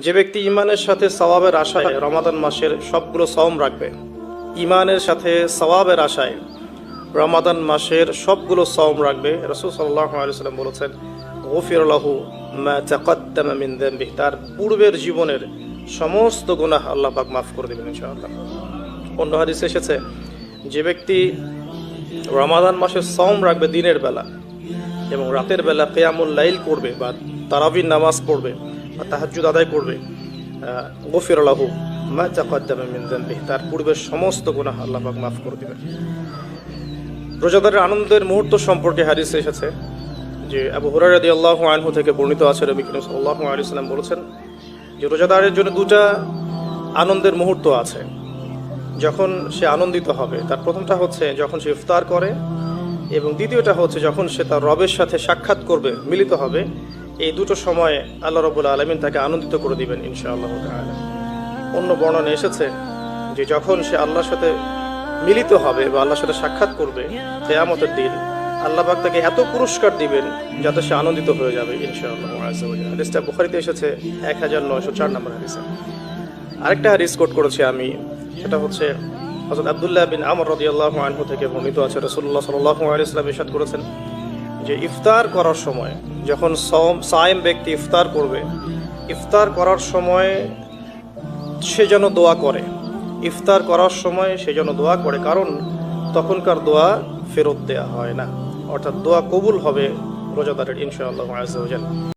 যে ব্যক্তি ইমানের সাথে সওয়াবের আশায় রমাদান মাসের সবগুলো সওম রাখবে, ইমানের সাথে সওয়াবের আশায় রমাদান মাসের সবগুলো সওম রাখবে, রাসূল সাল্লাল্লাহু আলাইহি ওয়াসাল্লাম বলেছেন গুফিরা লাহু মা তাকাদ্দামা মিন যামবিহি, তার পূর্বের জীবনের সমস্ত গুনাহ আল্লাহ পাক মাফ করে দেবেন ইনশাআল্লাহ। অন্য হাদিসে এসেছে যে ব্যক্তি রমাদান মাসের সওম রাখবে দিনের বেলা এবং রাতের বেলা কিয়ামুল লাইল করবে বা তারাবির নামাজ পড়বে বা তাহাজ্জুদ আদায় করবে, গফির লাহু মা তাকাদ্দামা মিন যামবিহি, তার পূর্বের সমস্ত গুনাহ আল্লাহ পাক মাফ করে দিবেন। রোজাদারের আনন্দের মুহূর্ত সম্পর্কে হাদিসে এসেছে যে আবু হুরায়রা রাদিয়াল্লাহু আনহু থেকে বর্ণিত আছে, নবী করিম সাল্লাল্লাহু আলাইহি ওয়াসাল্লাম বলেছেন যে রোজাদারের জন্য দুটা আনন্দের মুহূর্ত আছে যখন সে আনন্দিত হবে। তার প্রথমটা হচ্ছে যখন সে ইফতার করে এবং দ্বিতীয়টা হচ্ছে যখন সে তার রবের সাথে সাক্ষাৎ করবে, মিলিত হবে। এই দুটো সময়ে আল্লাহ রাব্বুল আলামিন তাকে আনন্দিত করে দিবেন ইনশাআল্লাহ তাআলা। অন্য বর্ণনা এসেছে যে যখন সে আল্লাহর সাথে মিলিত হবে বা আল্লাহর সাথে সাক্ষাৎ করবে কিয়ামতের দিন, আল্লাহ পাক তাকে এত পুরস্কার দিবেন যাতে সে আনন্দিত হয়ে যাবে ইনশাআল্লাহ আযজা ওয়া জাল্লা। হাদিসটা বুখারীতে এসেছে 1904 নম্বর হাদিসে। আরেকটা হাদিস কোট করেছি আমি, সেটা হচ্ছে হযরত আব্দুল্লাহ বিন আমর রাদিয়াল্লাহু আনহু থেকে বর্ণিত আছে, রাসূলুল্লাহ সাল্লাল্লাহু আলাইহি ওয়াসাল্লাম ইরশাদ করেছেন যে ইফতার করার সময় যখন সায়েম ব্যক্তি ইফতার করবে, ইফতার করার সময় সে যেন দোয়া করে, ইফতার করার সময় সে যেন দোয়া করে, কারণ তখনকার দোয়া ফেরত দেয়া হয় না, অর্থাৎ দোয়া কবুল হবে রোজাদারের ইনশাআল্লাহ আযজা ওয়া জাল্লা।